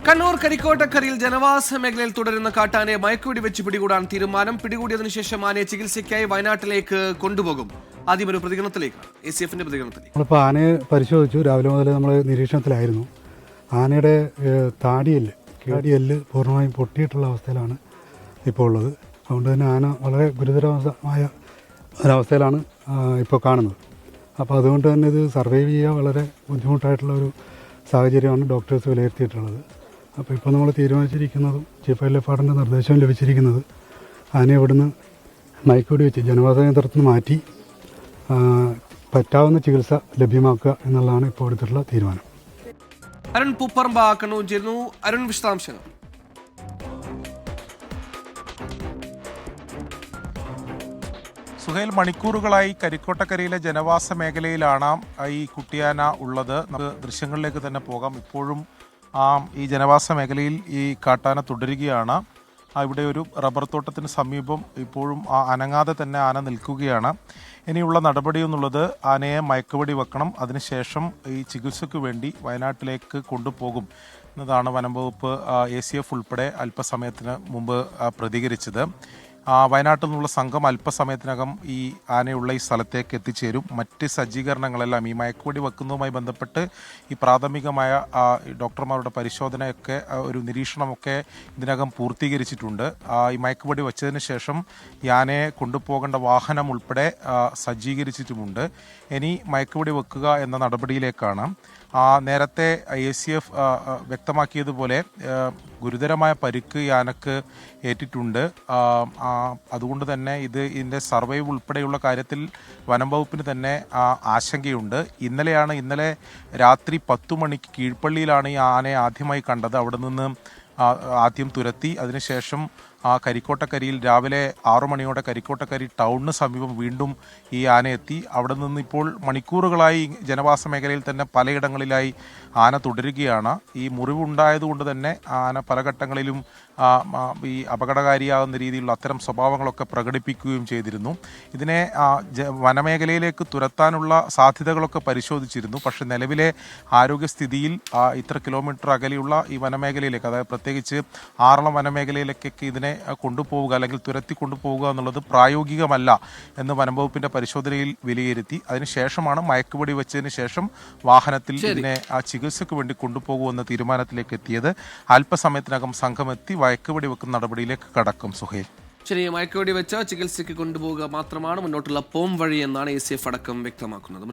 കണ്ണൂർ കരിക്കോട്ടക്കരയിൽ ജനവാസ മേഖലയിൽ തുടരുന്ന കാട്ടാനയെ മയക്കുവെടി വെച്ച് പിടികൂടാൻ തീരുമാനം. പിടികൂടിയതിനു ശേഷം ആനയെ ചികിത്സയ്ക്കായി വയനാട്ടിലേക്ക് കൊണ്ടുപോകും. ആദ്യം ഒരു പ്രതികരണത്തിലേക്ക്, ACFന്റെ പ്രതികരണത്തിലേക്ക്. നമ്മളിപ്പോൾ ആനയെ പരിശോധിച്ചു. രാവിലെ മുതൽ നമ്മൾ നിരീക്ഷണത്തിലായിരുന്നു. ആനയുടെ താടിയെല്ല് പൂർണ്ണമായും പൊട്ടിയിട്ടുള്ള അവസ്ഥയിലാണ് ഇപ്പോൾ ഉള്ളത്. അതുകൊണ്ട് തന്നെ ആന വളരെ ഗുരുതരമായ ഒരവസ്ഥയിലാണ് ഇപ്പോൾ കാണുന്നത്. അപ്പോൾ അതുകൊണ്ട് തന്നെ ഇത് സർവൈവ് ചെയ്യുക വളരെ ബുദ്ധിമുട്ടായിട്ടുള്ള ഒരു സാഹചര്യമാണ് ഡോക്ടേഴ്സ് വിലയിരുത്തിയിട്ടുള്ളത്. അപ്പോൾ ഇപ്പോൾ നമ്മൾ തീരുമാനിച്ചിരിക്കുന്നതും ചീഫ് വൈൽഡ് ലൈഫ് വാർഡൻ്റെ നിർദ്ദേശവും ലഭിച്ചിരിക്കുന്നത് ആനയെ ഇവിടുന്ന് മയക്കുവെടി വെച്ച് ജനവാസ കേന്ദ്രത്തിൽ നിന്ന് മാറ്റി പറ്റാവുന്ന ചികിത്സ ലഭ്യമാക്കുക എന്നുള്ളതാണ് ഇപ്പോൾ എടുത്തിട്ടുള്ള തീരുമാനം. അരുൺ പൂപ്പറമ്പ കണ്ണൂർ ചേരുന്നു. അരുൺ, വിശദാംശങ്ങൾ. സുഹൈൽ, മണിക്കൂറുകളായി കരിക്കോട്ടക്കരയിലെ ജനവാസ മേഖലയിലാണ് ഈ കുട്ടിയാന ഉള്ളത്. നമുക്ക് ദൃശ്യങ്ങളിലേക്ക് തന്നെ പോകാം. ഇപ്പോഴും ഈ ജനവാസ മേഖലയിൽ ഈ കാട്ടാന തുടരുകയാണ്. ഇവിടെ ഒരു റബ്ബർ തോട്ടത്തിന് സമീപം ഇപ്പോഴും അനങ്ങാതെ തന്നെ ആന നിൽക്കുകയാണ്. ഇനിയുള്ള നടപടി എന്നുള്ളത് ആനയെ മയക്കുവെടി വെക്കണം, അതിനുശേഷം ഈ ചികിത്സയ്ക്ക് വേണ്ടി വയനാട്ടിലേക്ക് കൊണ്ടുപോകും എന്നതാണ് വനം വകുപ്പ് ACF ഉൾപ്പെടെ അല്പസമയത്തിന് മുമ്പ് പ്രതികരിച്ചത്. വയനാട്ടിൽ നിന്നുള്ള സംഘം അല്പസമയത്തിനകം ഈ ആനയുള്ള ഈ സ്ഥലത്തേക്ക് എത്തിച്ചേരും. മറ്റ് സജ്ജീകരണങ്ങളെല്ലാം ഈ മയക്കുവെടി വെക്കുന്നതുമായി ബന്ധപ്പെട്ട് ഈ പ്രാഥമികമായ ഡോക്ടർമാരുടെ പരിശോധനയൊക്കെ ഒരു നിരീക്ഷണമൊക്കെ ഇതിനകം പൂർത്തീകരിച്ചിട്ടുണ്ട്. ഈ മയക്കുവെടി വെച്ചതിന് ശേഷം ഈ ആനയെ കൊണ്ടുപോകേണ്ട വാഹനം ഉൾപ്പെടെ സജ്ജീകരിച്ചിട്ടുമുണ്ട്. ഇനി മയക്കുവെടി വെക്കുക എന്ന നടപടിയിലേക്കാണ്. നേരത്തെ ACF വ്യക്തമാക്കിയതുപോലെ ഗുരുതരമായ പരിക്ക് ഈ ആനക്ക് ഏറ്റിട്ടുണ്ട്. അതുകൊണ്ട് തന്നെ ഇതിൻ്റെ സർവൈവ് ഉൾപ്പെടെയുള്ള കാര്യത്തിൽ വനം വകുപ്പിന് തന്നെ ആശങ്കയുണ്ട്. ഇന്നലെ രാത്രി 10 മണിക്ക് കീഴ്പള്ളിയിലാണ് ഈ ആനയെ ആദ്യമായി കണ്ടത്. അവിടെ നിന്ന് ആദ്യം തുരത്തി, അതിനുശേഷം കരിക്കോട്ടക്കരിയിൽ രാവിലെ 6 മണിയോടെ കരിക്കോട്ടക്കരി ടൗണിന് സമീപം വീണ്ടും ഈ ആന എത്തി. അവിടെ നിന്ന് ഇപ്പോൾ മണിക്കൂറുകളായി ജനവാസ മേഖലയിൽ തന്നെ പലയിടങ്ങളിലായി ആന തുടരുകയാണ്. ഈ മുറിവുണ്ടായതുകൊണ്ട് തന്നെ ആന പല ഘട്ടങ്ങളിലും ഈ അപകടകാരിയാകുന്ന രീതിയിലുള്ള അത്തരം സ്വഭാവങ്ങളൊക്കെ പ്രകടിപ്പിക്കുകയും ചെയ്തിരുന്നു. ഇതിനെ വനമേഖലയിലേക്ക് തുരത്താനുള്ള സാധ്യതകളൊക്കെ പരിശോധിച്ചിരുന്നു. പക്ഷെ നിലവിലെ ആരോഗ്യസ്ഥിതിയിൽ ഇത്ര കിലോമീറ്റർ അകലെയുള്ള ഈ വനമേഖലയിലേക്ക്, അതായത് പ്രത്യേകിച്ച് ആറളം വനമേഖലയിലേക്കൊക്കെ ഇതിനെ കൊണ്ടുപോവുക അല്ലെങ്കിൽ തുരത്തി കൊണ്ടുപോവുക എന്നുള്ളത് പ്രായോഗികമല്ല എന്ന് വനംവകുപ്പിന്റെ പരിശോധനയിൽ വിലയിരുത്തി. അതിനുശേഷമാണ് മയക്കുവെടി വെച്ചതിന് ശേഷം വാഹനത്തിൽ ഇതിനെ ചികിത്സയ്ക്ക് വേണ്ടി കൊണ്ടുപോകുമെന്ന തീരുമാനത്തിലേക്ക് എത്തിയത്. അല്പസമയത്തിനകം സംഘമെത്തി മയക്കുവെടി വെക്കുന്ന നടപടിയിലേക്ക് കടക്കും. സുഹൈൽ, ശരി, മയക്കുവെടി വെച്ച ചികിത്സയ്ക്ക് കൊണ്ടുപോകുക മാത്രമാണ് മുന്നോട്ടുള്ള പോം വഴി എന്നാണ് ACF അടക്കം വ്യക്തമാക്കുന്നത്.